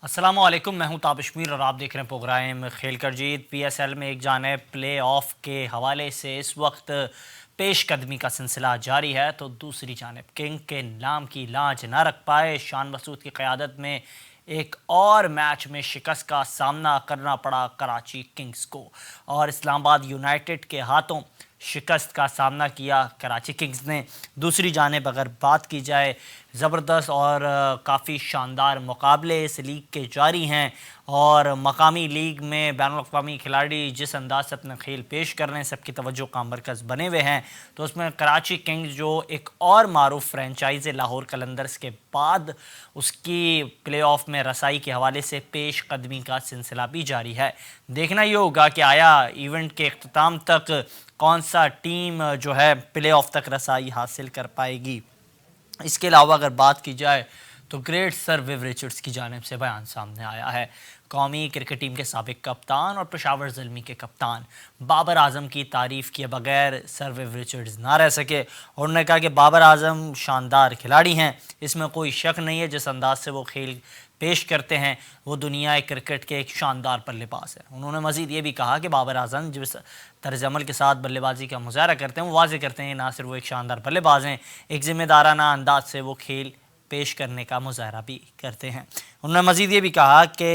अस्सलाम वालेकुम, मैं हूं ताबिश मीर और आप देख रहे हैं प्रोग्राम खेल कर जीत। पीएसएल में एक जानिब प्ले ऑफ के हवाले से इस वक्त पेशकदमी का सिलसिला जारी है, तो दूसरी जानिब किंग के नाम की लाज ना रख पाए शान मसूद की क़यादत में एक और मैच में शिकस्त का सामना करना पड़ा कराची किंग्स को और इस्लामाबाद यूनाइटेड के हाथों शिकस्त का सामना किया कराची किंग्स ने। दूसरी जानिब अगर बात की जाए, ज़बरदस्त और काफ़ी शानदार मुकाबले इस लीग के जारी हैं और मकामी लीग में बैनुल-अक़वामी खिलाड़ी जिस अंदाज से अपना खेल पेश कर रहे हैं, सबकी तवज्जो का मरकज़ बने हुए हैं। तो उसमें कराची किंग्स जो एक और मारूफ फ्रेंचाइज़ लाहौर कलंदर्स के बाद उसकी प्ले ऑफ में रसाई के हवाले से पेश कदमी का सिलसिला भी जारी है। देखना ये होगा कि आया इवेंट के अख्ताम तक कौन सा टीम जो है प्ले ऑफ तक रसाई हासिल कर पाएगी। इसके अलावा अगर बात की जाए तो ग्रेट सर विव रिचर्ड्स की जानिब से बयान सामने आया है। कौमी क्रिकेट टीम के साबिक कप्तान और पेशावर ज़ल्मी के कप्तान बाबर आजम की तारीफ़ किए बगैर सर विव रिचर्ड्स ना रह सके और उन्होंने कहा कि बाबर आजम शानदार खिलाड़ी हैं, इसमें कोई शक नहीं है। जिस अंदाज से वो खेल पेश करते हैं वो दुनिया क्रिकेट के एक शानदार बल्लेबाज है। उन्होंने मज़ीद ये भी कहा कि बाबर आजम जिस तर्ज अमल के साथ बल्लेबाजी का मुजाहरा करते हैं वो वाज़ेह करते हैं ना सिर्फ वो एक शानदार बल्लेबाज हैं, एक ज़िम्मेदाराना अंदाज से वो खेल पेश करने का मुजाहरा भी करते हैं। उन्होंने मज़ीद ये भी कहा कि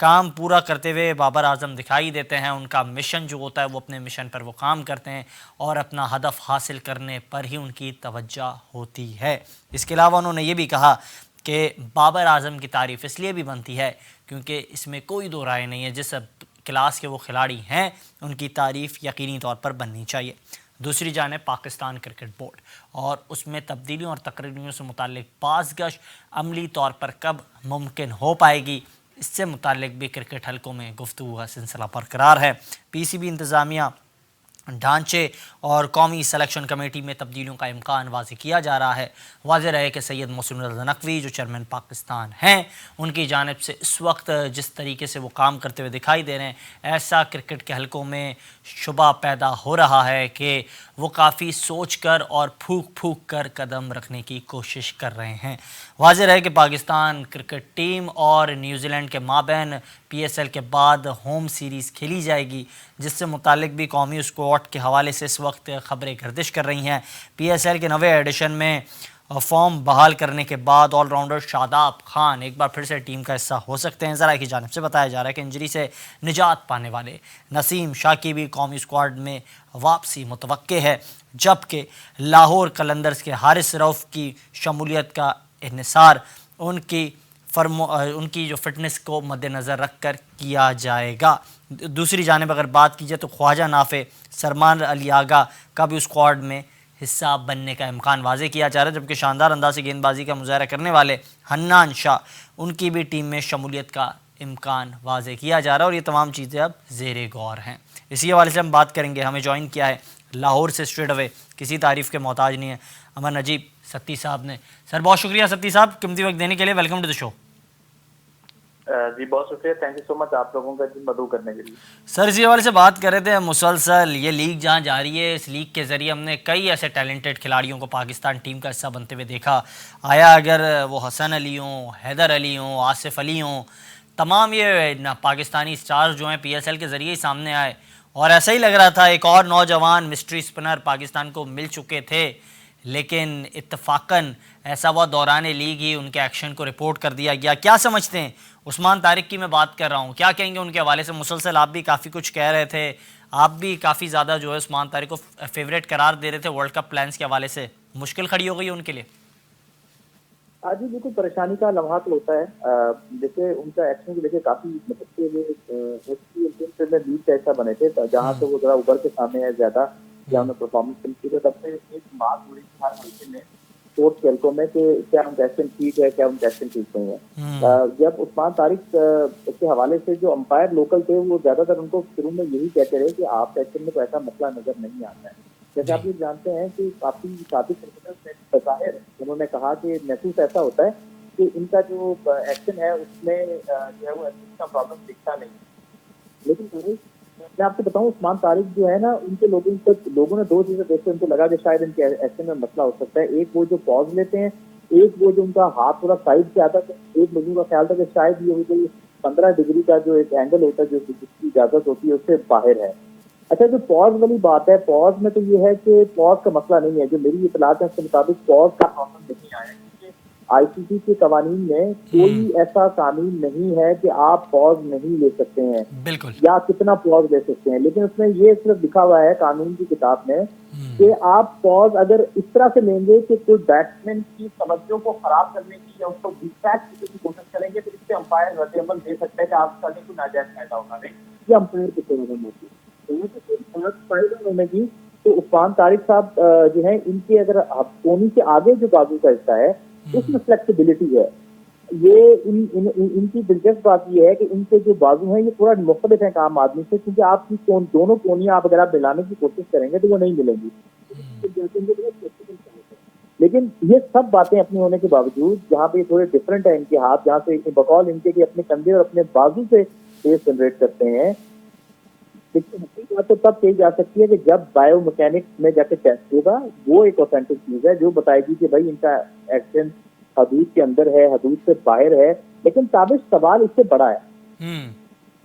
काम पूरा करते हुए बाबर आजम दिखाई देते हैं, उनका मिशन जो होता है वो अपने मिशन पर वो काम करते हैं और अपना हदफ हासिल करने पर ही उनकी तवज्जो होती है। इसके अलावा उन्होंने ये भी कहा कि बाबर आजम की तारीफ़ इसलिए भी बनती है क्योंकि इसमें कोई दो राय नहीं है, जिस क्लास के वो खिलाड़ी हैं उनकी तारीफ़ यकीनी तौर पर बननी चाहिए। दूसरी जानिब पाकिस्तान क्रिकेट बोर्ड और उसमें तब्दीलियों और तकरीरों से मुताल्लिक बाज़गश अमली तौर पर कब मुमकिन हो पाएगी, इससे मुताल्लिक भी क्रिकेट हलकों में गुफ्तगू का सिलसिला बरकरार है। पीसीबी इंतज़ामिया ढांचे और कौमी सलेक्शन कमेटी में तब्दीलियों का इम्कान वाज़ेह किया जा रहा है। वाज़ेह रहे कि सैयद मोहसिन रज़ा नकवी जो चेयरमैन पाकिस्तान हैं उनकी जानिब से इस वक्त जिस तरीके से वो काम करते हुए दिखाई दे रहे हैं, ऐसा क्रिकेट के हलकों में शुबा पैदा हो रहा है कि वो काफ़ी सोच कर और फूक फूक कर कदम रखने की कोशिश कर रहे हैं। वाज़ेह रहे कि पाकिस्तान क्रिकेट टीम और न्यूजीलैंड के माबैन पीएसएल के बाद होम सीरीज़ खेली जाएगी, जिससे मुतालिक भी कौमी स्क्वाड के हवाले से इस वक्त ख़बरें गर्दिश कर रही हैं। पीएसएल के नवे एडिशन में फॉर्म बहाल करने के बाद ऑलराउंडर शादाब खान एक बार फिर से टीम का हिस्सा हो सकते हैं। ज़रा की जानिब से बताया जा रहा है कि इंजरी से निजात पाने वाले नसीम शाह की भी कौमी स्क्वाड में वापसी मुतवक्के है, जबकि लाहौर कलंदर्स के हारिस रऊफ़ की शमूलियत का इन्हिसार उनकी जो फिटनेस को मद्देनज़र रख कर किया जाएगा। दूसरी जानिब अगर बात की जाए तो ख्वाजा नाफे सरमान अली आगा का भी स्क्वाड में हिस्सा बनने का इम्कान वाज़ेह किया जा रहा है, जबकि शानदार अंदाज से गेंदबाजी का मुजाहरा करने वाले हन्नान शाह उनकी भी टीम में शमूलियत का इम्कान वाज़ेह किया जा रहा है और ये तमाम चीज़ें अब ज़ेरे गौर हैं। इसी हवाले से हम बात करेंगे। हमें ज्वाइन किया है लाहौर से स्ट्रेट अवे, किसी तारीफ़ के मोहताज नहीं है, अमर नजीब सत्ती साहब ने। सर बहुत शुक्रिया सत्ती साहब कीमती वक्त देने के लिए, वेलकम टू द शो। जी बहुत शुक्रिया, थैंक यू सो मच आप लोगों का मदद करने के लिए। सर इसी हवाले से बात कर रहे थे, मुसलसल ये लीग जहाँ जा रही है, इस लीग के ज़रिए हमने कई ऐसे टैलेंटेड खिलाड़ियों को पाकिस्तान टीम का हिस्सा बनते हुए देखा। आया अगर वो हसन अली हों, हैदर अली हों, आसिफ अली हों, तमाम ये पाकिस्तानी स्टार्स जो हैं पीएसएल के ज़रिए ही सामने आए और ऐसा ही लग रहा था एक और नौजवान मिस्ट्री स्पिनर पाकिस्तान को मिल चुके थे, लेकिन इत्तफाकन ऐसा हुआ दौरान लीग ही उनके एक्शन को रिपोर्ट कर दिया गया। क्या समझते हैं? उस्मान तारिक की मैं बात कर रहा हूँ, क्या कहेंगे उनके हवाले से? मुसलसल आप भी काफ़ी कुछ कह रहे थे, आप भी काफ़ी ज़्यादा जो है उस्मान तारिक को फेवरेट करार दे रहे थे वर्ल्ड कप प्लान्स के हवाले से। मुश्किल खड़ी हो गई उनके लिए? आज भी बिल्कुल परेशानी का लम्हा तो होता है। देखिए उनका एक्शन भी देखिए काफी मतलब लीग का ऐसा बने थे जहाँ से वो जरा उभर के सामने है ज्यादा, या उन्हें परफॉर्मेंस की तो तब से एक बात हो रही थी हर हल्के में स्पोर्ट्स खेलकों में कि क्या उनका एक्शन ठीक है, क्या उनका एक्शन ठीक नहीं है। जब उस्मान तारिक के हवाले से जो अंपायर लोकल थे वो ज्यादातर उनको शुरू में यही कहते रहे कि आप एक्शन में कोई ऐसा मसला नजर नहीं आता है। जैसे आप ये जानते हैं कि काफी साबिक क्रिकेटर्स उन्होंने कहा कि महसूस ऐसा होता है कि इनका जो एक्शन है उसमें जो है वो का प्रॉब्लम दिखता नहीं, लेकिन मैं आपको बताऊं उस्मान तारिक जो है ना, उनके लोगों ने दो चीजें देखते उनको लगा कि शायद इनके एक्शन में मसला हो सकता है। एक वो जो पॉज लेते हैं एक वो जो उनका हाथ थोड़ा साइड से आता था, एक लोगों का ख्याल था कि शायद ये कोई 15 डिग्री का जो एक एंगल होता है जो जिसकी इजाजत होती है उससे बाहर है। अच्छा, जो पॉज वाली बात है, पॉज में तो ये है कि पॉज का मसला नहीं है, जो मेरी इतलात है उसके मुताबिक पॉज का ऑप्शन नहीं आया है। आईसीसी के कवानीन में कोई ऐसा कानून नहीं है कि आप पॉज नहीं ले सकते हैं बिल्कुल। या कितना पॉज ले सकते हैं, लेकिन उसमें ये सिर्फ लिखा हुआ है कानून की किताब में कि आप पॉज अगर इस तरह से लेंगे कि कोई बैट्समैन की तवज्जो को खराब करने की या उसको डिस्ट्रैक्ट करने की कोशिश करेंगे तो इससे अंपायर रद्द-ए-अमल दे सकता है कि आपका कोई नाजायज फायदा उठा रहे, ये अंपायर की जिम्मेदारी होती है। तो ये तो कोई बात फायदा होने की तो उस्मान तारिक साहब जो है इनके अगर कोनी के आगे जो बाजू का हिस्सा है उसमें फ्लेक्सिबिलिटी है। ये इनकी दिलचस्प बात ये है कि इनके जो बाजू हैं ये थोड़ा मुख्तलिफ है आम आदमी से, क्योंकि आपकी दोनों कोनियां आप अगर आप मिलाने की कोशिश करेंगे तो वो नहीं मिलेंगी। लेकिन ये सब बातें अपनी होने के बावजूद जहाँ पे थोड़े डिफरेंट है इनके हाथ, जहाँ से बकौल इनके कि अपने कंधे और अपने बाजू से पेस जनरेट करते हैं, लेकिन बात तो तब कही जा सकती है कि जब बायो मैकेनिक्स में जाके टेस्ट होगा, वो एक ऑथेंटिक चीज है जो बताएगी कि भाई इनका एक्शन हदूद के अंदर है, हदूद से बाहर है। लेकिन ताबिश सवाल इससे बड़ा है।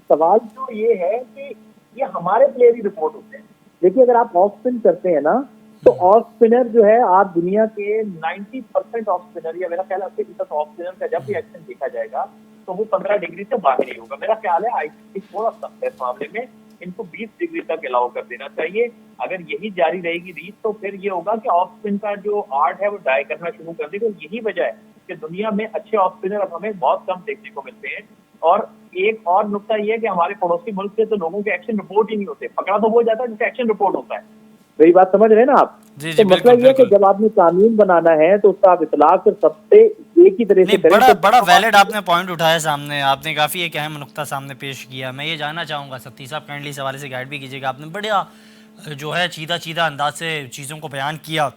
सवाल जो ये है कि ये हमारे प्लेयर ही रिपोर्ट होते हैं। देखिए, अगर आप ऑफ स्पिन करते हैं ना तो ऑफ स्पिनर जो है आप दुनिया के 90% ऑफ स्पिनर या मेरा ख्याल है 80% ऑफ स्पिनर का जब भी एक्शन देखा जाएगा तो वो 15 डिग्री से बाहर ही होगा। मेरा ख्याल है आईसीसी थोड़ा सख्त है इस मामले में, इनको 20 डिग्री तक अलाउ कर देना चाहिए। अगर यही जारी रहेगी रीत तो फिर ये होगा कि ऑफ स्पिन का जो आर्ट है वो डाई करना शुरू कर देगा। यही वजह है कि दुनिया में अच्छे ऑफ स्पिनर अब हमें बहुत कम देखने को मिलते हैं। और एक और नुकता ये है कि हमारे पड़ोसी मुल्क से तो लोगों के एक्शन रिपोर्ट ही नहीं होते, पकड़ा तो वो जाता है जिसका एक्शन रिपोर्ट होता है। मेरी बात समझ रहे हैं ना आप? जी, तो मतलब ये है कि जब आपने कानून सबसे है तो उसका आप इतलाक फिर सबसे एक ही तरह से करें। बड़ा वैलिड आपने पॉइंट उठाया सामने, आपने काफी एक अहम नुक्ता सामने पेश किया। मैं ये जानना चाहूंगा सत्ती साहब, काइंडली इस हवाले से गाइड भी कीजिएगा। आपने बढ़िया जो है चीदा अंदाज से चीज़ों को बयान किया।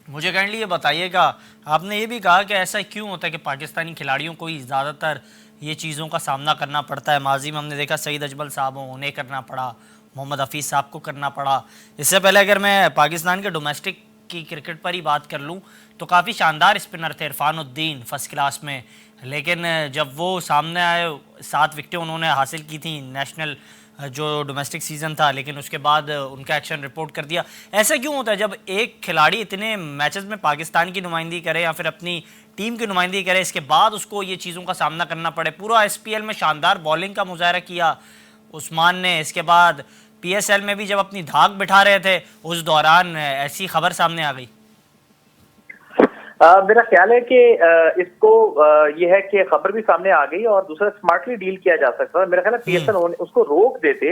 मुझे काइंडली ये बताइएगा, आपने ये भी कहा कि ऐसा क्यों होता है कि पाकिस्तानी खिलाड़ियों को ही ज़्यादातर ये चीज़ों का सामना करना पड़ता है। माजी में हमने देखा सईद अजमल साहब उन्हें करना पड़ा, मोहम्मद हफीज़ साहब को करना पड़ा। इससे पहले अगर मैं पाकिस्तान के डोमेस्टिक की क्रिकेट पर ही बात कर लूँ तो काफ़ी शानदार स्पिनर थे इरफानुद्दीन फर्स्ट क्लास में, लेकिन जब वो सामने आए 7 विकेटें उन्होंने हासिल की थी नेशनल जो डोमेस्टिक सीज़न था, लेकिन उसके बाद उनका एक्शन रिपोर्ट कर दिया। ऐसा क्यों होता है जब एक खिलाड़ी इतने मैचेस में पाकिस्तान की नुमाइंदगी करे या फिर अपनी टीम की नुमाइंदगी करे, इसके बाद उसको ये चीज़ों का सामना करना पड़े? पूरा एसपीएल में शानदार बॉलिंग का मुजाहरा किया उस्मान ने, इसके बाद पीएसएल में भी जब अपनी धाक बिठा रहे थे उस दौरान ऐसी खबर सामने आ गई। मेरा ख्याल है कि इसको ये है कि खबर भी सामने आ गई और दूसरा स्मार्टली डील किया जा सकता है। मेरा ख्याल है पीएसएल उसको रोक देते,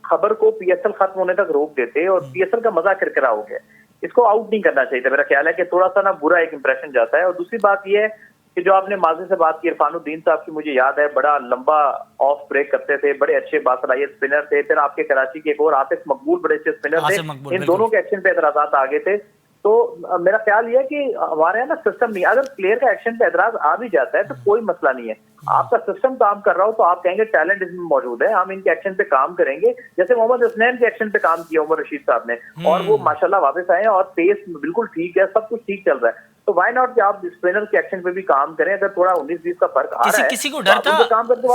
खबर को पीएसएल खत्म होने तक रोक देते और पीएसएल का मजा किरकिरा हो गया। इसको आउट नहीं करना चाहिए था। मेरा ख्याल है कि थोड़ा सा ना बुरा एक इंप्रेशन जाता है। और दूसरी बात यह है कि जो आपने माजी से बात की इरफानुद्दीन साहब की, मुझे याद है बड़ा लंबा ऑफ ब्रेक करते थे, बड़े अच्छे बासलाहियत स्पिनर थे। फिर आपके कराची के एक और आतिफ मकबूल बड़े अच्छे स्पिनर थे। इन दोनों के एक्शन पे एतराजात आ गए थे। तो मेरा ख्याल यह है कि हमारे यहाँ ना सिस्टम नहीं, अगर प्लेयर का एक्शन पे एतराज आ भी जाता है तो कोई मसला नहीं है। आपका सिस्टम काम कर रहा हो तो आप कहेंगे टैलेंट इसमें मौजूद है, हम इनके एक्शन पे काम करेंगे। जैसे मोहम्मद हसनैन के एक्शन पे काम किया उमर रशीद साहब ने और वो माशाल्लाह वापस आए और पेस बिल्कुल ठीक है, सब कुछ ठीक चल रहा है। तो व्हाई नॉट कि आप स्पिनर के एक्शन पे भी काम करें। अगर थोड़ा 19-20 का फर्क आ रहा है, किसी को डर था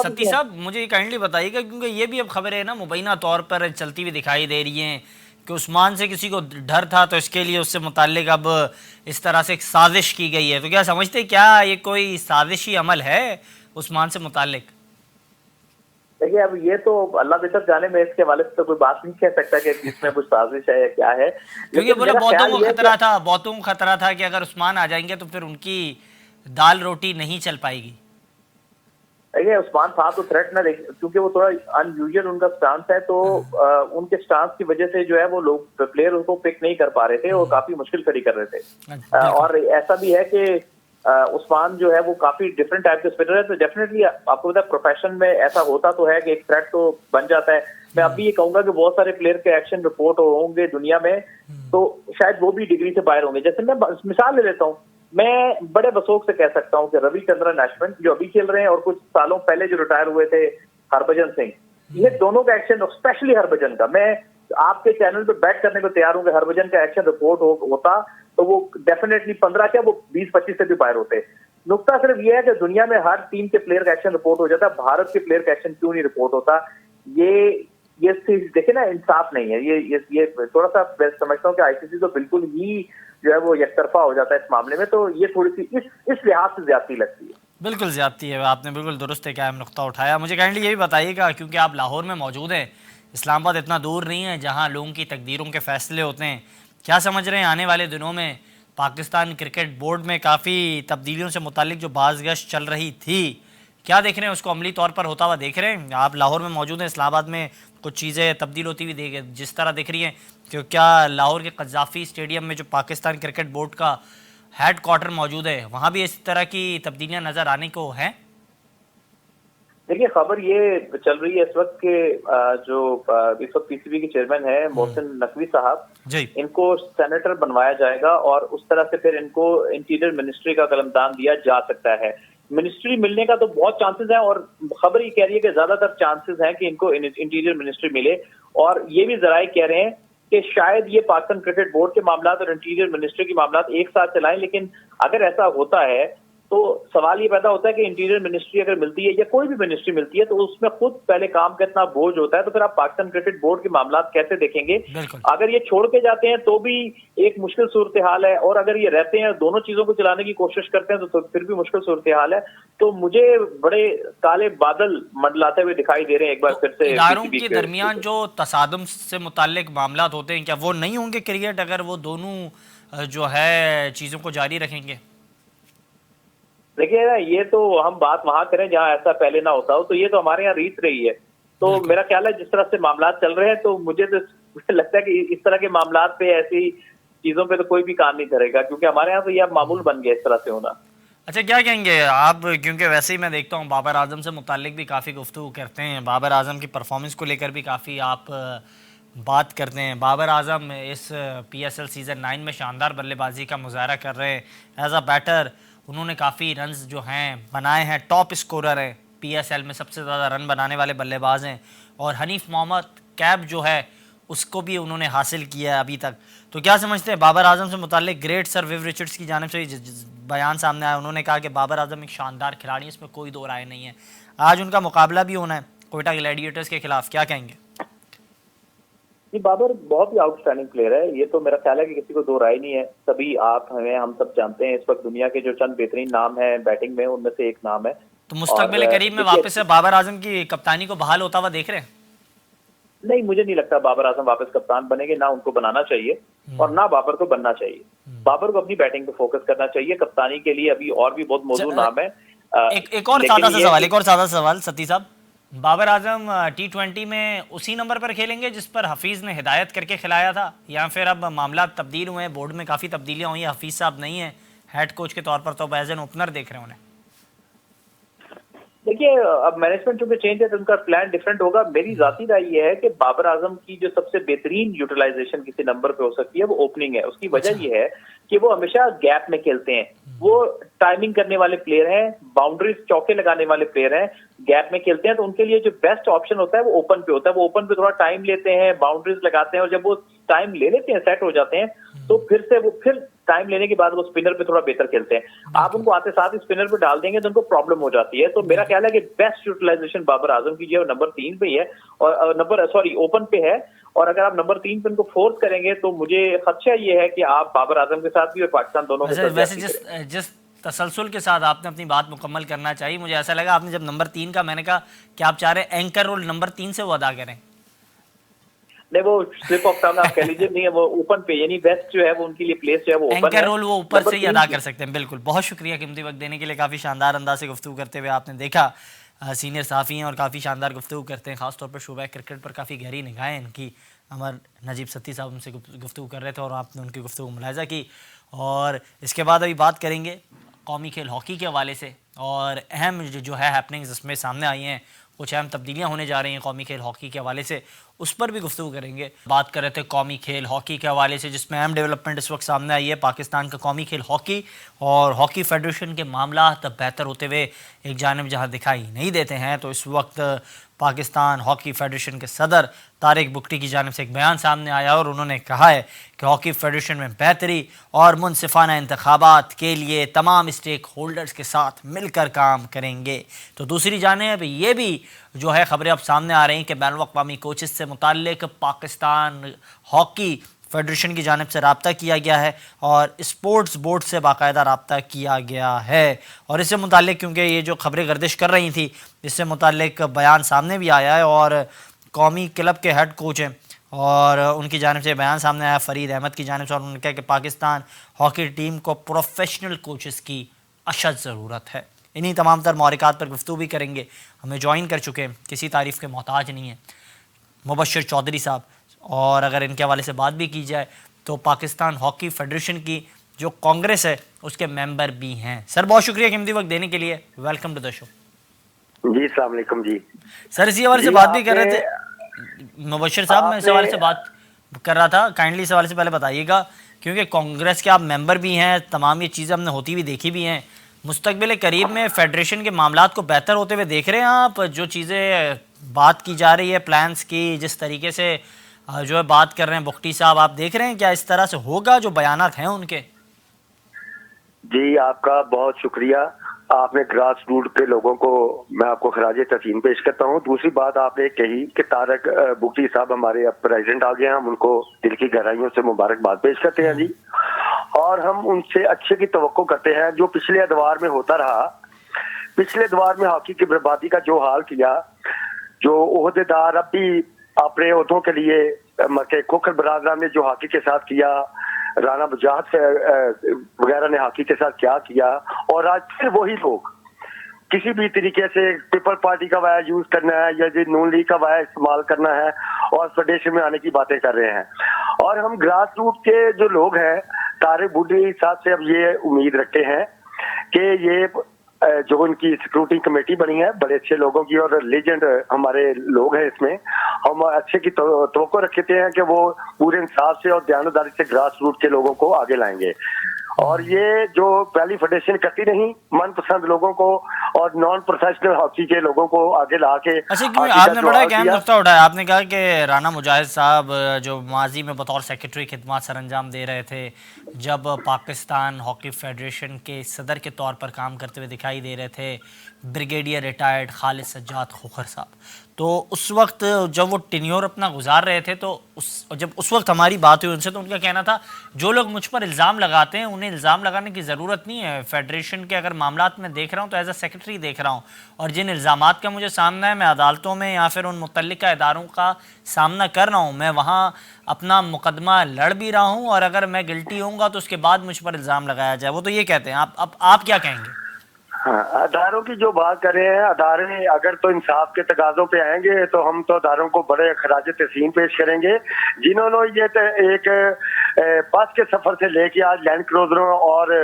सत्ती साहब? मुझे काइंडली बताइएगा, क्योंकि ये भी अब खबर है ना मुबैना तौर पर चलती हुई दिखाई दे रही है कि उस्मान से किसी को डर था तो इसके लिए उससे मुताल्लिक अब इस तरह से एक साजिश की गई है। तो क्या समझते क्या ये कोई साजिशी अमल है उस्मान से मुताल्लिक? देखिए, अब ये तो अल्लाह बेहतर जाने में, इसके हवाले से तो कोई बात नहीं कह सकता कि इसमें कुछ साजिश है या क्या है। क्योंकि बोला बहुतों को खतरा था कि अगर उस्मान आ जाएंगे तो फिर उनकी दाल रोटी नहीं चल पाएगी। देखिए, उस्मान था तो थ्रेट ना देख, क्योंकि वो थोड़ा अनयूजुअल उनका स्टांस है, तो उनके स्टांस की वजह से जो है वो लोग प्लेयर उसको पिक नहीं कर पा रहे थे और काफी मुश्किल खड़ी कर रहे थे। और ऐसा भी है कि उस्मान जो है वो काफी डिफरेंट टाइप के स्पिनर है। तो डेफिनेटली आपको पता है प्रोफेशन में ऐसा होता तो है कि एक थ्रेट तो बन जाता है। मैं अभी ये कहूंगा कि बहुत सारे प्लेयर के एक्शन रिपोर्ट होंगे दुनिया में तो शायद वो भी डिग्री से बाहर होंगे। जैसे मैं मिसाल ले लेता हूँ, मैं बड़े बसोक से कह सकता हूँ कि रविचंद्रन अश्विन जो अभी खेल रहे हैं और कुछ सालों पहले जो रिटायर हुए थे हरभजन सिंह, ये दोनों का एक्शन, स्पेशली हरभजन का, मैं आपके चैनल पे बैट करने को तैयार हूँ कि हरभजन का एक्शन रिपोर्ट होता तो वो डेफिनेटली 15 क्या वो 20-25 से भी बाहर होते हैं। नुकता सिर्फ ये है कि दुनिया में हर टीम के प्लेयर का एक्शन रिपोर्ट हो जाता है, भारत के प्लेयर का एक्शन क्यों नहीं रिपोर्ट होता? ये देखिए ना, इंसाफ नहीं है। ये थोड़ा सा मैं समझता हूँ कि आईसीसी तो बिल्कुल ही जो है वो एकतरफा हो जाता है इस मामले में, तो ये थोड़ी सी इस लिहाज से ज्यादती लगती है। बिल्कुल ज़्यादती है, आपने बिल्कुल दुरुस्त एक अहम नुकता उठाया। मुझे काइंडली ये भी बताइएगा, क्योंकि आप लाहौर में मौजूद हैं, इस्लामाबाद इतना दूर नहीं है जहां लोगों की तकदीरों के फैसले होते हैं। क्या समझ रहे हैं आने वाले दिनों में पाकिस्तान क्रिकेट बोर्ड में काफ़ी तब्दीलियों से मुतालिक जो बाज़गश्त चल रही थी, क्या देख रहे हैं उसको अमली तौर पर होता हुआ देख रहे हैं? आप लाहौर में मौजूद हैं, इस्लामाबाद में कुछ चीज़ें तब्दील होती हुई देख जिस तरह दिख रही हैं, कि क्या लाहौर के कज़ाफ़ी स्टेडियम में जो पाकिस्तान क्रिकेट बोर्ड का हेड क्वार्टर मौजूद है, वहाँ भी इस तरह की तब्दीलियाँ नज़र आने को हैं? देखिए, खबर ये चल रही है इस वक्त के जो इस वक्त पीसीबी के चेयरमैन है मोहसिन नकवी साहब, इनको सेनेटर बनवाया जाएगा और उस तरह से फिर इनको इंटीरियर मिनिस्ट्री का कलमदान दिया जा सकता है। मिनिस्ट्री मिलने का तो बहुत चांसेस है और खबर ये कह रही है कि ज्यादातर चांसेस हैं कि इनको इंटीरियर मिनिस्ट्री मिले। और ये भी जराए कह रहे हैं कि शायद ये पाकिस्तान क्रिकेट बोर्ड के मामला और इंटीरियर मिनिस्ट्री के मामला एक साथ चलाएं। लेकिन अगर ऐसा होता है तो सवाल ये पैदा होता है कि इंटीरियर मिनिस्ट्री अगर मिलती है या कोई भी मिनिस्ट्री मिलती है तो उसमें खुद पहले काम का इतना बोझ होता है, तो फिर आप पाकिस्तान क्रिकेट बोर्ड के मामला कैसे देखेंगे? अगर ये छोड़ के जाते हैं तो भी एक मुश्किल सूरत हाल है, और अगर ये रहते हैं दोनों चीजों को चलाने की कोशिश करते हैं तो फिर भी मुश्किल सूरत हाल है। तो मुझे बड़े काले बादल मंडलाते हुए दिखाई दे रहे हैं एक बार फिर से। इदारों के दरमियान जो तसादुम से मुताल्लिक मामला होते हैं, क्या वो नहीं होंगे क्रिकेट अगर वो दोनों जो है चीजों को जारी रखेंगे? देखिए ना, ये तो हम बात वहां करें जहां ऐसा पहले ना होता हो, तो ये तो हमारे यहाँ रीत रही है। तो मेरा ख्याल है जिस तरह से मामला चल रहे हैं, तो मुझे तो लगता है कि इस तरह के मामला पे ऐसी चीजों पे तो कोई भी काम नहीं करेगा, क्योंकि हमारे यहाँ तो ये मामूल बन गया इस तरह से होना। अच्छा, क्या कहेंगे आप, क्योंकि वैसे ही मैं देखता हूँ बाबर आजम से मुताल्लिक भी काफ़ी गुफ्तगू करते हैं, बाबर आजम की परफॉर्मेंस को लेकर भी काफ़ी आप बात करते हैं। बाबर आजम इस PSL सीज़न 9 में शानदार बल्लेबाजी का मुजाहरा कर रहे हैं। एज अ बैटर उन्होंने काफ़ी रन्स जो हैं बनाए हैं, टॉप स्कोरर हैं, PSL में सबसे ज़्यादा रन बनाने वाले बल्लेबाज हैं। और हनीफ मोहम्मद कैप जो है उसको भी उन्होंने हासिल किया है अभी तक। तो क्या समझते हैं बाबर आजम से मुताल्लिक? ग्रेट सर विव रिचर्ड्स की जानिब से बयान सामने आया, उन्होंने कहा कि बाबर आजम एक शानदार खिलाड़ी, इसमें कोई दो राय नहीं है। आज उनका मुकाबला भी होना है कोयटा ग्लैडिएटर्स के खिलाफ, क्या कहेंगे? जी, बाबर बहुत ही आउटस्टैंडिंग प्लेयर है, ये तो मेरा ख्याल है कि किसी को दो राय नहीं है। सभी आप हमें हम सब जानते हैं इस वक्त दुनिया के जो चंद बेहतरीन नाम है बैटिंग में, उनमें से एक नाम है। तो मुस्तकबिल करीब में वापस से बाबर आजम की कप्तानी को बहाल होता हुआ देख रहे हैं? नहीं, मुझे नहीं लगता बाबर आजम वापस कप्तान बनेंगे, ना उनको बनाना चाहिए और ना बाबर को बनना चाहिए। बाबर को अपनी बैटिंग पे फोकस करना चाहिए। कप्तानी के लिए अभी और भी बहुत मौजूद नाम है। एक और सादा सवाल सती साहब, बाबर आजम T20 में उसी नंबर पर खेलेंगे जिस पर हफीज ने हिदायत करके खिलाया था, या फिर अब मामला तब्दील हुए हैं, बोर्ड में काफी तब्दीलियां हुई हैं, हफीज साहब नहीं है हेड कोच के तौर पर, तो एज एन ओपनर देख रहे हैं उन्हें? देखिए, अब मैनेजमेंट चूंकि चेंज है तो उनका प्लान डिफरेंट होगा। मेरी जाती राय ये है कि बाबर आजम की जो सबसे बेहतरीन यूटिलाइजेशन किसी नंबर पे हो सकती है वो ओपनिंग है। उसकी वजह ये है कि वो हमेशा गैप में खेलते हैं, वो टाइमिंग करने वाले प्लेयर हैं, बाउंड्रीज चौके लगाने वाले प्लेयर हैं, गैप में खेलते हैं। तो उनके लिए जो बेस्ट ऑप्शन होता है वो ओपन पे होता है। वो ओपन पे थोड़ा टाइम लेते हैं, बाउंड्रीज लगाते हैं, और जब वो टाइम ले लेते हैं, सेट हो जाते हैं, तो फिर टाइम लेने के बाद वो स्पिनर पे थोड़ा बेहतर खेलते हैं। आप उनको आते साथ ही स्पिनर पे डाल देंगे तो उनको प्रॉब्लम हो जाती है। तो मेरा ख्याल है कि बेस्ट यूटिलाइजेशन बाबर आजम की जो नंबर 3 पे ही है, और ओपन पे है। और अगर आप नंबर 3 पे उनको फोर्स करेंगे तो मुझे खदशा ये है कि आप बाबर आजम के साथ भी और पाकिस्तान दोनों के साथ। वैसे जिस तसलसल के साथ आपने अपनी बात मुकम्मल करना चाहिए, मुझे ऐसा लगा आपने जब नंबर 3 का, मैंने कहा कि आप चाह रहे हैं एंकर रोल नंबर 3 से वो अदा करें। नहीं, वो स्लिप ऑफ टंग आप कह लीजिए, नहीं है वो ओपन पे, यानी बेस्ट जो है वो उनके लिए प्लेस जो है वो ओपन है। एंकर रोल वो ऊपर से ही अदा कर सकते हैं। बिल्कुल, बहुत शुक्रिया कीमती वक्त देने के लिए। काफ़ी शानदार अंदाज से गुफ्तगू करते हुए आपने देखा, सीनियर साफ़ी हैं और काफ़ी शानदार गुफ्तगू करते हैं, खासतौर पर शोबा क्रिकेट पर काफ़ी गहरी निगाहें इनकी। अमर नजीब सत्ती साहब उनसे गुफ्तगू कर रहे थे और आपने उनकी गुफ्तगू मुलाहिजा की। और इसके बाद अभी बात करेंगे कौमी खेल हॉकी के हवाले से, और अहम जो है हैपनिंग्स इसमें सामने आई हैं कुछ अहम तब्दीलियाँ होने जा रही हैं कौमी खेल हॉकी के हवाले से, उस पर भी गुफ्तगू करेंगे। बात कर रहे थे कौमी खेल हॉकी के हवाले से, जिसमें अहम डेवलपमेंट इस वक्त सामने आई है। पाकिस्तान का कौमी खेल हॉकी और हॉकी फेडरेशन के मामला तब बेहतर होते हुए एक जानब जहां दिखाई नहीं देते हैं, तो इस वक्त पाकिस्तान हॉकी फेडरेशन के सदर तारिक बुगटी की जानिब से एक बयान सामने आया और उन्होंने कहा है कि हॉकी फेडरेशन में बेहतरी और मुनसिफाना इंतखाबात के लिए तमाम स्टेक होल्डर्स के साथ मिलकर काम करेंगे। तो दूसरी जानिब ये भी जो है खबरें अब सामने आ रही हैं कि बैनुल-अक़वामी कोचेस से मुताल्लिक पाकिस्तान हॉकी फेडरेशन की जानिब से रब्ता किया गया है और स्पोर्ट्स बोर्ड से बाकायदा रब्ता किया गया है। और इससे मुताल्लिक क्योंकि ये जो खबरें गर्दिश कर रही थी, इससे मुताल्लिक बयान सामने भी आया है और कौमी क्लब के हेड कोच हैं और उनकी जानिब से बयान सामने आया फ़रीद अहमद की जानिब से, और उन्होंने कहा कि पाकिस्तान हॉकी टीम को प्रोफेशनल कोचेस की अशद ज़रूरत है। इन्हीं तमाम तर मौरिकात पर गुफ्तगू भी करेंगे। हमें ज्वाइन कर चुके हैं, किसी तारीफ़ के मोहताज नहीं है, मुबश्शिर चौधरी साहब, और अगर इनके हवाले से बात भी की जाए तो पाकिस्तान हॉकी फेडरेशन की जो कांग्रेस है उसके मेंबर भी हैं। सर बहुत शुक्रिया कीमती वक्त देने के लिए, वेलकम टू द शो। जी अस्सलाम वालेकुम जी। सर इसी हवाले से बात भी कर रहे थे मुबश्शिर साहब, मैं इस हवाले से बात कर रहा था। काइंडली इस हवाले से पहले बताइएगा, क्योंकि कांग्रेस के आप मेंबर भी हैं, तमाम ये चीज़ें हमने होती हुई देखी भी हैं। मुस्तकबिल करीब में फेडरेशन के मामलात को बेहतर होते हुए देख रहे हैं आप? जो चीज़ें बात की जा रही है प्लान्स की, जिस तरीके से जो है बात कर रहे हैं बुगटी साहब, आप देख रहे हैं क्या इस तरह से होगा जो बयानात हैं उनके? जी आपका बहुत शुक्रिया। आपने ग्रास रूट के लोगों को मैं आपको खराज तस्लीम पेश करता हूँ। दूसरी बात आपने कही कि तारक बुगटी साहब हमारे अब प्रेसिडेंट आ गए हैं, हम उनको दिल की गहराइयों से मुबारकबाद पेश करते हैं जी, और हम उनसे अच्छे की तवक्को करते हैं। जो पिछले अदवार में होता रहा, पिछले अदवार में हॉकी की बर्बादी का जो हाल किया, जो ओहदेदार अब भी अपने ओहदों के लिए खोखर बरादरान ने जो हॉकी के साथ किया, राना मुजाहिद वगैरह ने हॉकी के साथ क्या किया, और आज फिर वही लोग किसी भी तरीके से पीपल पार्टी का वाया यूज करना है या नून लीग का वाया इस्तेमाल करना है और फेडरेशन में आने की बातें कर रहे हैं। और हम ग्रास रूट के जो लोग हैं, तारिक बुगटी साहब से अब ये उम्मीद रखते हैं कि ये जो उनकी सिक्योरिटी कमेटी बनी है बड़े अच्छे लोगों की और लेजेंड हमारे लोग हैं इसमें, हम अच्छे की तवक्को रखते हैं कि वो पूरे इंसाफ से और दयानतदारी से ग्रास रूट के लोगों को आगे लाएंगे। और ये जो पहली फेडरेशन करती नहीं, मनपसंद लोगों को और नॉन प्रोफेशनल हॉकी के लोगों को आगे ला के, अच्छा क्योंकि आपने बड़ा एक अहम नुक्ता उठाया, आपने कहा कि राना मुजाहिद साहब जो माजी में बतौर सेक्रेटरी खिदमत सर अंजाम दे रहे थे, जब पाकिस्तान हॉकी फेडरेशन के सदर के तौर पर काम करते हुए दिखाई दे रहे थे ब्रिगेडियर रिटायर्ड खालिद सज्जाद खोखर साहब, तो उस वक्त जब वो टेन्योर अपना गुजार रहे थे, तो जब उस वक्त हमारी बात हुई उनसे, तो उनका कहना था जो लोग मुझ पर इल्ज़ाम लगाते हैं उन्हें इल्ज़ाम लगाने की ज़रूरत नहीं है। फेडरेशन के अगर मामलात में देख रहा हूँ तो एज अ सेक्रेटरी देख रहा हूँ, और जिन इल्ज़ामात का मुझे सामना है मैं अदालतों में या फिर उन मुतल्लिका इदारों का सामना कर रहा हूँ, मैं वहाँ अपना मुकदमा लड़ भी रहा हूँ, और अगर मैं गिल्टी होऊंगा तो उसके बाद मुझ पर इल्ज़ाम लगाया जाए। वो तो ये कहते हैं, आप क्या कहेंगे? हाँ, अदारों की जो बात कर रहे हैं, अदारे अगर तो इंसाफ के तकाजों पे आएंगे तो हम तो अदारों को बड़े खराज तस्लीम पेश करेंगे, जिन्होंने ये एक बस के सफर से लेके आज लैंड क्रूजरों और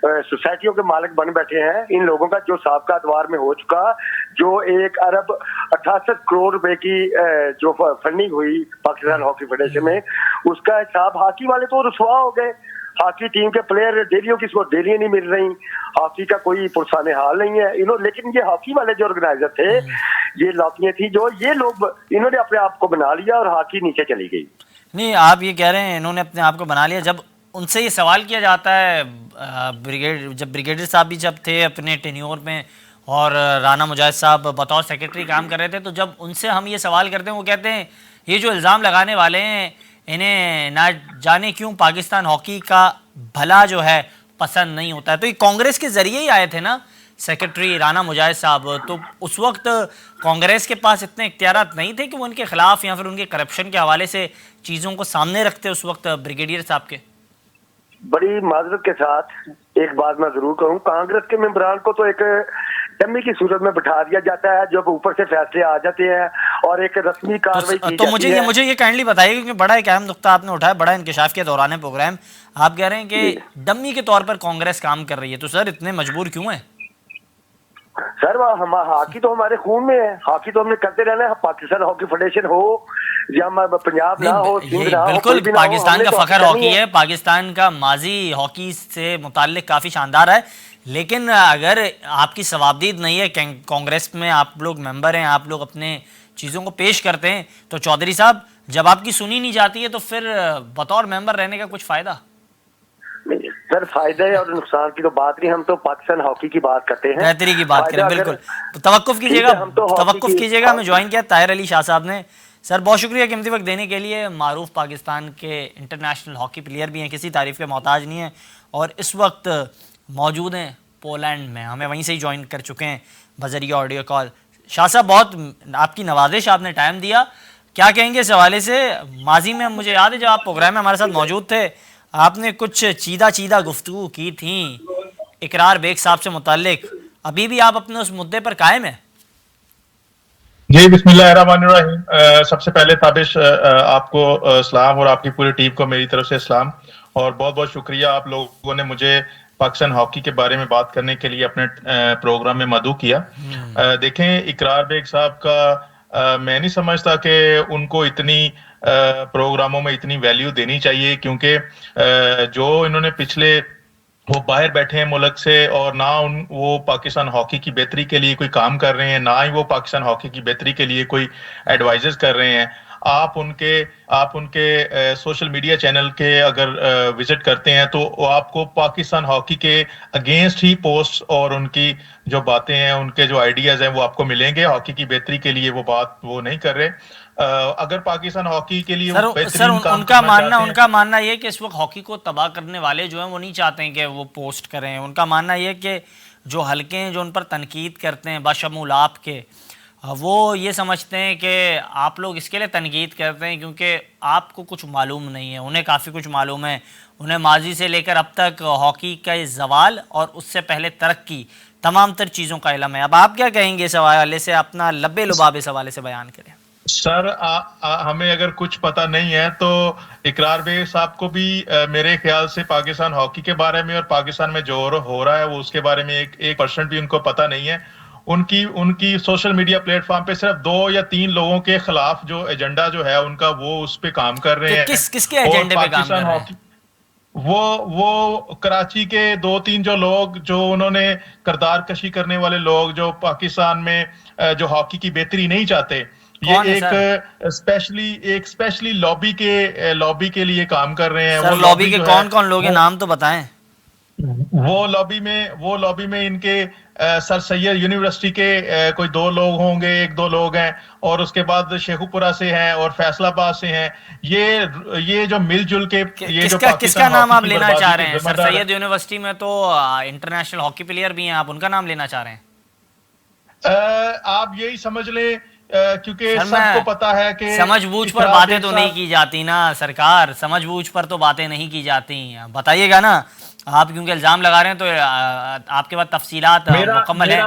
सोसाइटियों के मालिक बन बैठे हैं। इन लोगों का जो साबका अदवार में हो चुका, जो 1 अरब 68 करोड़ रुपए की जो फंडिंग हुई पाकिस्तान हॉकी फेडरेशन में, उसका हिसाब हॉकी वाले तो रुसवा हो गए। हॉकी टीम के प्लेयर डेलियों की डेलियां नहीं मिल रही, हॉकी का कोई पुरसाने हाल नहीं है इन्होंने। लेकिन ये हॉकी वाले जो ऑर्गेनाइजर थे, ये लॉबियां थी जो ये लोग, इन्होंने अपने आप को बना लिया और हॉकी नीचे चली गई। नहीं, आप ये कह रहे हैं इन्होंने अपने आप को बना लिया। जब उनसे ये सवाल किया जाता है, ब्रिगेडियर साहब भी जब थे अपने टेन्योर में और राना मुजाहिद साहब बतौर सेक्रेटरी काम कर रहे थे, तो जब उनसे हम ये सवाल करते हैं वो कहते हैं ये जो इल्ज़ाम लगाने वाले हैं इन्हें ना जाने क्यों पाकिस्तान हॉकी का भला जो है पसंद नहीं होता है। तो ये कांग्रेस के ज़रिए ही आए थे ना सेक्रेटरी राना मुजाहिद साहब, तो उस वक्त कांग्रेस के पास इतने इख्तियारात नहीं थे कि वो उनके खिलाफ या फिर उनके करप्शन के हवाले से चीज़ों को सामने रखते उस वक्त ब्रिगेडियर साहब के। बड़ी माजरत के साथ एक बात मैं जरूर कहूँ, कांग्रेस के मेंबरान को तो एक डमी की सूरत में बिठा दिया जाता है, जब ऊपर से फैसले आ जाते हैं और एक रस्मी कार्रवाई की जाती है। मुझे ये काइंडली बताइए, क्योंकि बड़ा एक अहम नुक्ता आपने उठाया, बड़ा इंकशाफ के दौरान प्रोग्राम, आप कह रहे हैं कि डमी के तौर पर कांग्रेस काम कर रही है, तो सर इतने मजबूर क्यों है? सर हम हॉकी तो हमारे खून में है, हॉकी तो हमने करते रहना है। पाकिस्तान हॉकी फेडरेशन हो या हमारा पंजाब ना हो, सिंध ना हो, बिल्कुल कोई भी ना हो, पाकिस्तान हमने का तो फखर हॉकी हॉकी करनी है। पाकिस्तान का माजी हॉकी से मुताल्लिक काफ़ी शानदार है। लेकिन अगर आपकी सवाबदीद नहीं है, कांग्रेस में आप लोग मेंबर हैं, आप लोग अपने चीज़ों को पेश करते हैं, तो चौधरी साहब जब आपकी सुनी नहीं जाती है तो फिर बतौर मेंबर रहने का कुछ फ़ायदा? नहीं सर, फायदे और नुकसान की तो बात नहीं, हम तो पाकिस्तान हॉकी की बात करते हैं। बेहतरी की बात फायदा करें, अगर बिल्कुल। तो तवक्कुफ ठीक कीजिएगा, है, हम तो हॉकी तवक्कुफ की कीजिएगा। हमें ज्वाइन किया ताहिर अली शाह साहब ने। सर बहुत शुक्रिया कीमती वक्त देने के लिए। मारूफ पाकिस्तान के इंटरनेशनल हॉकी प्लेयर भी हैं, किसी तारीफ के मोहताज नहीं हैं, और इस वक्त मौजूद हैं पोलैंड में। हमें वहीं से ही ज्वाइन कर चुके हैं बजरिया ऑडियो कॉल। शाह साहब बहुत आपकी नवाजिश, आपने टाइम दिया। क्या कहेंगे इस हवाले से? माजी में मुझे याद है जब आप प्रोग्राम में हमारे साथ मौजूद थे, आपने कुछ चीदा चीदा गुफ्तगू की थी इकरार बेग साहब से मुताल्लिक। अभी भी आप अपने उस मुद्दे पर कायम है? जी, बिस्मिल्लाहिर्रहमानिर्रहीम। सबसे पहले ताबिश आपको सलाम और आपकी पूरी टीम को मेरी तरफ से सलाम, और बहुत बहुत शुक्रिया आप लोगों ने मुझे पाकिस्तान हॉकी के बारे में बात करने के लिए अपने प्रोग्राम में मदऊ किया। देखें, इकरार बेग साहब का मैं नहीं समझता कि उनको इतनी प्रोग्रामों में इतनी वैल्यू देनी चाहिए, क्योंकि जो इन्होंने पिछले वो बाहर बैठे हैं मुल्क से, और ना वो पाकिस्तान हॉकी की बेहतरी के लिए कोई काम कर रहे हैं, ना ही वो पाकिस्तान हॉकी की बेहतरी के लिए कोई एडवाइजेस कर रहे हैं। आप उनके सोशल मीडिया चैनल के अगर विजिट करते हैं तो आपको पाकिस्तान हॉकी के अगेंस्ट ही पोस्ट और उनकी जो बातें हैं, उनके जो आइडियाज हैं, वो आपको मिलेंगे। हॉकी की बेहतरी के लिए वो बात वो नहीं कर रहे। अगर पाकिस्तान हॉकी के लिए सर उनका मानना ये कि इस वक्त हॉकी को तबाह करने वाले जो हैं वो नहीं चाहते हैं कि वो पोस्ट करें। उनका मानना ये कि जो हल्के हैं, जो उन पर तनकीद करते हैं बशमूल आपके, वो ये समझते हैं कि आप लोग इसके लिए तनकीद करते हैं क्योंकि आपको कुछ मालूम नहीं है। उन्हें काफ़ी कुछ मालूम है। उन्हें माजी से लेकर अब तक हॉकी का जवाल और उससे पहले तरक्की तमाम तर चीज़ों का इल्म है। अब आप क्या कहेंगे इस हवाले से? अपना लब्बे लुबाब इस हवाले से बयान करें। सर, हमें अगर कुछ पता नहीं है तो इकरार बेग साहब को भी मेरे ख्याल से पाकिस्तान हॉकी के बारे में और पाकिस्तान में जो हो रहा है वो उसके बारे में 1% भी उनको पता नहीं है। उनकी सोशल मीडिया प्लेटफॉर्म पे सिर्फ 2 या 3 लोगों के खिलाफ जो एजेंडा जो है उनका, वो उस पे काम कर रहे हैं। किसके एजेंडे पे काम कर रहे हैं? वो कराची के 2-3 जो लोग, जो उन्होंने किरदार कशी करने वाले लोग, जो पाकिस्तान में जो हॉकी की बेहतरी नहीं चाहते, ये एक स्पेशली लॉबी के लिए काम कर रहे हैं। सर, वो लॉबी के कौन कौन लोग हैं, नाम तो बताएं। वो लॉबी में इनके सर सैयद यूनिवर्सिटी के कोई 2 लोग होंगे, 1-2 लोग हैं, और उसके बाद शेखुपुरा से हैं और फैसलाबाद से हैं। ये जो मिलजुल के ये किसका नाम आप लेना चाह रहे हैं? सर सैयद यूनिवर्सिटी में तो इंटरनेशनल हॉकी प्लेयर भी हैं, आप उनका नाम लेना चाह रहे हैं? आप यही समझ लें, क्योंकि सबको पता है कि समझबूझ पर बातें तो नहीं की जाती ना सरकार, समझबूझ पर तो बातें नहीं की जाती। बताइएगा ना आप, क्योंकि इल्जाम लगा रहे हैं तो आपके पास तफसीलात मुकम्मल है।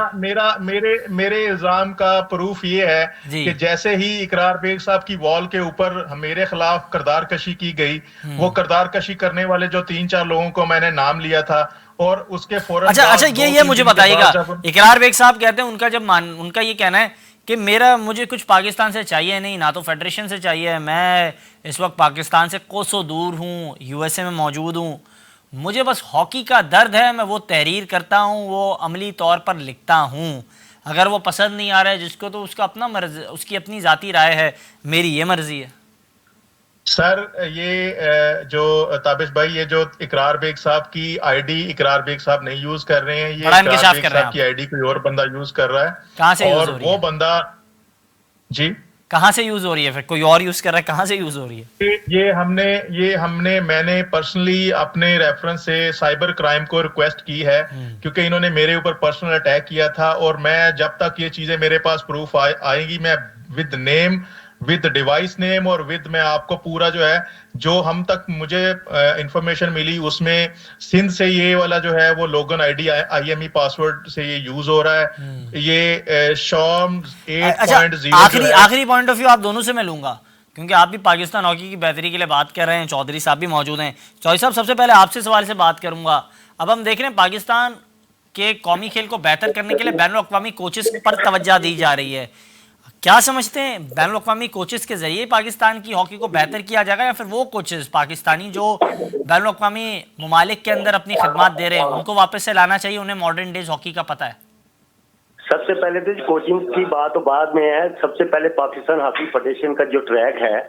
मेरे इल्जाम का प्रूफ ये है कि जैसे ही इकरार बेग साहब की वॉल के ऊपर मेरे खिलाफ किरदार कशी की गई, वो किरदार कशी करने वाले जो 3-4 लोगों को मैंने नाम लिया था, और उसके फौरन अच्छा ये मुझे बताइएगा। इकरार बेग साहब कहते हैं, उनका ये कहना है कि मुझे कुछ पाकिस्तान से चाहिए नहीं, ना तो फेडरेशन से चाहिए। मैं इस वक्त पाकिस्तान से कोसों दूर हूँ, यूएसए में मौजूद हूँ। मुझे बस हॉकी का दर्द है, मैं वो तहरीर करता हूँ, वो अमली तौर पर लिखता हूँ। अगर वो पसंद नहीं आ रहा है जिसको, तो उसका अपना मर्जी, उसकी अपनी ज़ाती राय है, मेरी ये मर्जी है। सर, ये जो ताबिश भाई, ये जो इकरार बेग साहब की आईडी इकरार बेग साहब नहीं यूज कर रहे हैं, ये इकरार बेग साहब की आईडी कोई और बंदा यूज कर रहा है। कहाँ से यूज हो रही है? वो बंदा जी कहाँ से यूज हो रही है? फिर कोई और यूज कर रहा है, कहाँ से यूज हो रही है? मैंने पर्सनली अपने रेफरेंस से साइबर क्राइम को रिक्वेस्ट की है, क्योंकि इन्होंने मेरे ऊपर पर्सनल अटैक किया था, और मैं जब तक ये चीजें मेरे पास प्रूफ आएंगी, मैं with name, with device name और विद मैं आपको पूरा जो है, जो हम तक मुझे इंफॉर्मेशन मिली उसमें सिंध से ये वाला जो है वो लोगन आईडी IME पासवर्ड से ये यूज हो रहा है। ये शॉम 8.0। आखिरी पॉइंट ऑफ व्यू आप दोनों से मैं लूंगा, क्योंकि आप भी पाकिस्तान हॉकी की बेहतरी के लिए बात कर रहे हैं, चौधरी साहब भी मौजूद हैं। चौधरी साहब, सबसे पहले आपसे सवाल से बात करूंगा। अब हम देख रहे हैं पाकिस्तान के कौमी खेल को बेहतर करने के लिए बैनुल-अक़वामी कोचेस पर तवज्जो दी जा रही है। क्या समझते हैं, बैनुल-अक़वामी कोचेस के जरिए पाकिस्तान की हॉकी को बेहतर किया जाएगा, या फिर वो कोचेस पाकिस्तानी जो बैनुल-अक़वामी ममालिक के अंदर अपनी खिदमत दे रहे हैं उनको वापस से लाना चाहिए, उन्हें मॉडर्न डेज हॉकी का पता है? सबसे पहले तो कोचिंग की बात तो बाद में है। सबसे पहले पाकिस्तान हॉकी फेडरेशन का जो ट्रैक है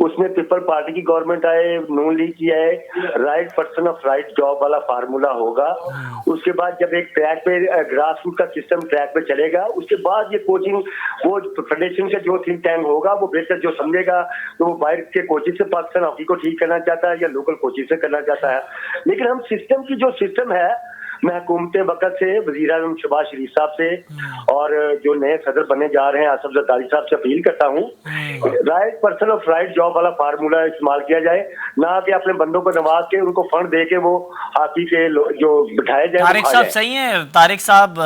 उसमें पीपल पार्टी की गवर्नमेंट आए, नून लीग की आए, right person of right job वाला फार्मूला होगा। उसके बाद जब एक ट्रैक पे ग्रास रूट का सिस्टम ट्रैक पे चलेगा, उसके बाद ये कोचिंग वो फेडरेशन का जो थिंक टैंक होगा वो बेहतर जो समझेगा तो वो बाहर के कोचिंग से पाकिस्तान हॉकी को ठीक करना चाहता है या लोकल कोचिंग से करना चाहता है। लेकिन हम सिस्टम की जो सिस्टम है, मैं हुकूमत वक़्त से वज़ीर आज़म शहबाज शरीफ साहब से और जो नए सदर बनने जा रहे हैं आसिफ ज़रदारी साहब से अपील करता हूँ, right person of right job वाला फार्मूला इस्तेमाल किया जाए, ना कि अपने बंदों को नवाज के उनको फंड दे के वो हॉकी के जो बिठाए जाए। तारिक साहब सही है, तारिक साहब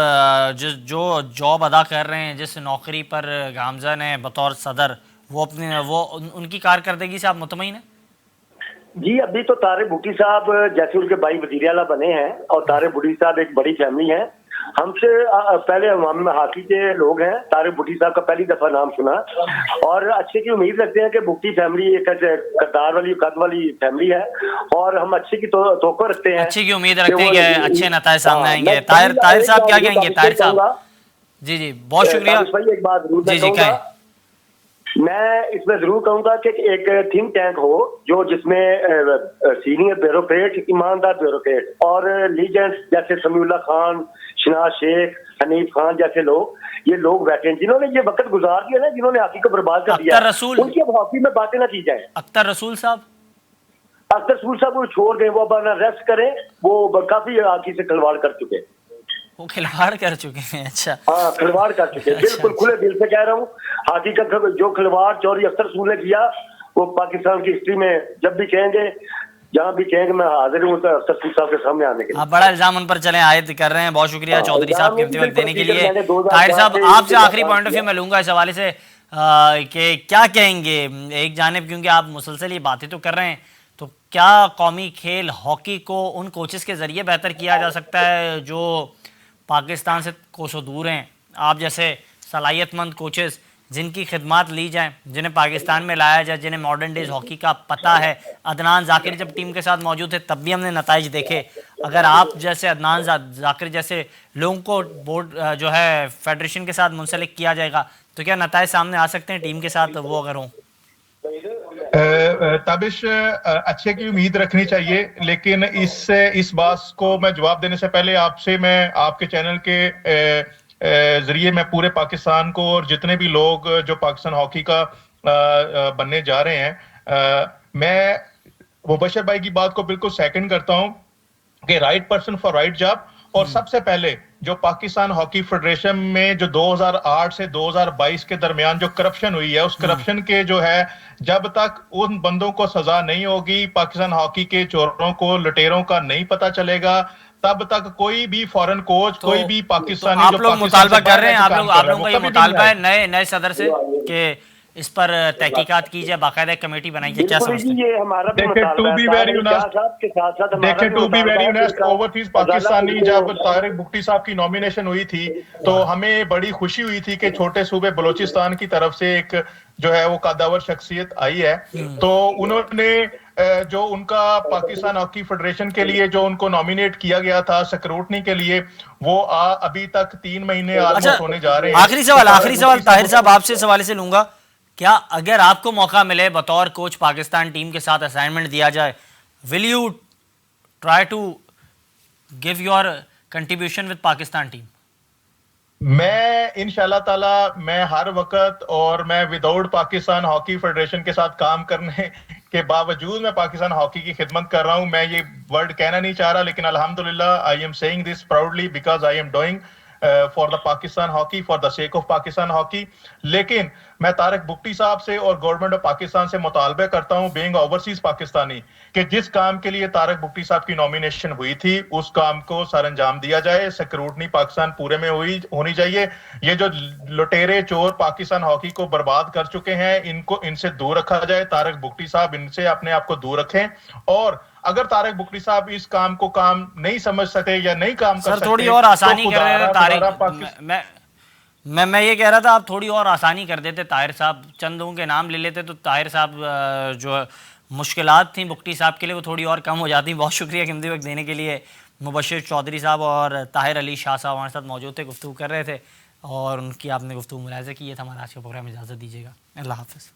जो जॉब अदा कर रहे हैं, जिस नौकरी पर गामज़न है बतौर सदर, वो उनकी कारकर्दगी से आप मुतमईन हैं? जी, अभी तो तारिक भुट्टी साहब जैसे उनके भाई वज़ीर आला बने हैं और तारिक भुट्टी साहब एक बड़ी फैमिली है। हमसे पहले अवाम में हॉकी के लोग हैं। तारिक भुट्टी साहब का पहली दफा नाम सुना और अच्छे की उम्मीद रखते हैं कि भुट्टी फैमिली एक कद्दार वाली कद वाली फैमिली है और हम अच्छे की तोक़ा रखते हैं, अच्छे की उम्मीद रखते हैं कि अच्छे नताए सामने आएंगे। ताहिर साहब क्या कहेंगे? ताहिर साहब जी बहुत शुक्रिया। एक बात जरूर मैं इसमें जरूर कहूंगा कि एक थिंक टैंक हो जो जिसमें सीनियर ब्यूरोक्रेट, ईमानदार ब्यूरोक्रेट और लीजेंड्स जैसे समीउल्लाह खान, शनाज शेख, हनीफ खान जैसे लोग, ये लोग बैठे हैं जिन्होंने ये वक्त गुजार दिया ना, जिन्होंने हॉकी को बर्बाद कर दिया, उनकी अब हॉकी में बातें ना की जाए। अख्तर रसूल साहब को छोड़ दें, वो अपना रेस्ट करें, वो काफी हॉकी से खिलवाड़ कर चुके, वो खिलवाड़ कर चुके हैं। अच्छा, हाँ खिलवाड़ कर चुके हैं, बिल्कुल खुले दिल से कह रहा हूँ। हॉकी का जो खिलवाड़ चौधरी अख्तर रसूल ने किया वो पाकिस्तान की हिस्ट्री में जब भी कहेंगे, जहाँ भी कहेंगे, मैं हाजिर हूँ अख्तर रसूल साहब के सामने आने के लिए। आप बड़ा इल्जाम उन पर चले आयद कर रहे हैं। बहुत शुक्रिया चौधरी साहब कीमती वक्त देने के लिए। ताहिर साहब, आपसे आखिरी पॉइंट ऑफ व्यू मैं लूंगा इस हवाले से कि क्या कहेंगे, एक जानिब क्योंकि आप मुसलसल ये बातें तो कर रहे हैं, तो क्या कौमी खेल हॉकी को उन कोचेस के जरिए बेहतर किया जा सकता है जो पाकिस्तान से कोसों दूर हैं? आप जैसे सलाहियतमंद कोचेस जिनकी खिदमत ली जाए, जिन्हें पाकिस्तान में लाया जाए, जिन्हें मॉडर्न डेज हॉकी का पता है। अदनान जाकिर जब टीम के साथ मौजूद थे तब भी हमने नताइज देखे। अगर आप जैसे अदनान जाकिर जैसे लोगों को बोर्ड जो है फेडरेशन के साथ मुंसलिक किया जाएगा तो क्या नताइज सामने आ सकते हैं टीम के साथ वो अगर हों? ताबिश, अच्छे की उम्मीद रखनी चाहिए, लेकिन इस बात को मैं जवाब देने से पहले आपसे, मैं आपके चैनल के जरिए मैं पूरे पाकिस्तान को और जितने भी लोग जो पाकिस्तान हॉकी का बनने जा रहे हैं, मैं मुबशर भाई की बात को बिल्कुल सेकंड करता हूं कि right person for right job. और सबसे पहले जो पाकिस्तान हॉकी फेडरेशन में जो 2008 से 2022 के दरमियान जो करप्शन हुई है, उस करप्शन के जो है, जब तक उन बंदों को सजा नहीं होगी, पाकिस्तान हॉकी के चोरों को, लुटेरों का नहीं पता चलेगा, तब तक कोई भी फॉरेन कोच, कोई भी पाकिस्तानी आप लोग मुतालबा कर रहे हैं, आप लोगों का ये मुतालबा है नए सदर से कि इस पर तहकीकात की जाए, बाकायदा कमेटी बनाई जाए, क्या समझते हैं? ये हमारा भी ओवरसीज पाकिस्तानी, जब तारिक भुट्टी साहब की नॉमिनेशन हुई थी तो हमें बड़ी खुशी हुई थी कि छोटे सूबे बलोचिस्तान की तरफ से एक जो है वो कद्दावर शख्सियत आई है। तो उन्होंने जो उनका पाकिस्तान हॉकी फेडरेशन के लिए जो उनको नॉमिनेट किया गया था स्क्रूटनी के लिए, वो अभी तक 3 महीने ऑलमोस्ट होने जा रहे हैं। आखिरी सवाल ताहिर साहब आपसे इस हवाले से लूंगा, क्या अगर आपको मौका मिले बतौर कोच पाकिस्तान टीम के साथ असाइनमेंट दिया जाए, will you try to give your contribution with Pakistan team? मैं इंशाल्लाह ताला मैं हर वक्त, और मैं विदाउट पाकिस्तान हॉकी फेडरेशन के साथ काम करने के बावजूद मैं पाकिस्तान हॉकी की खिदमत कर रहा हूं। मैं ये वर्ड कहना नहीं चाह रहा, लेकिन अल्हम्दुलिल्लाह I am saying this proudly because I am doing for the Pakistan hockey, for the sake of Pakistan hockey. लेकिन मैं तारिक भुट्टी साहब से और गवर्नमेंट ऑफ पाकिस्तान से मुतालबा करता हूं, बीइंग ओवरसीज पाकिस्तानी, कि जिस काम के लिए तारिक भुट्टी साहब की नॉमिनेशन हुई थी उस काम को सर अंजाम दिया जाए। स्क्रूटनी पाकिस्तान पूरे में होनी चाहिए। ये जो लुटेरे चोर पाकिस्तान हॉकी को बर्बाद कर चुके हैं, इनसे दूर रखा जाए। तारिक भुट्टी साहब इनसे अपने आप को दूर रखें और अगर तारिक बुखरी साहब इस काम को काम नहीं समझ सके या नहीं काम कर सर सकते, थोड़ी और आसानी तो कर रहे थे खुदारा तारिक, मैं ये कह रहा था आप थोड़ी और आसानी कर देते, ताहिर साहब चंद लोगों के नाम ले लेते तो ताहिर साहब जो मुश्किलात थी बुखटी साहब के लिए वो थोड़ी और कम हो जाती। बहुत शुक्रिया कीमती वक्त देने के लिए। मुबशिर चौधरी साहब और ताहिर अली शाह साहब हमारे साथ मौजूद थे, गुफ्तगू कर रहे थे और उनकी आपने गुफ्तगू मुलाहिज़ा की। ये था हमारा आज का प्रोग्राम। इजाज़त दीजिएगा, अल्लाह हाफ़िज़।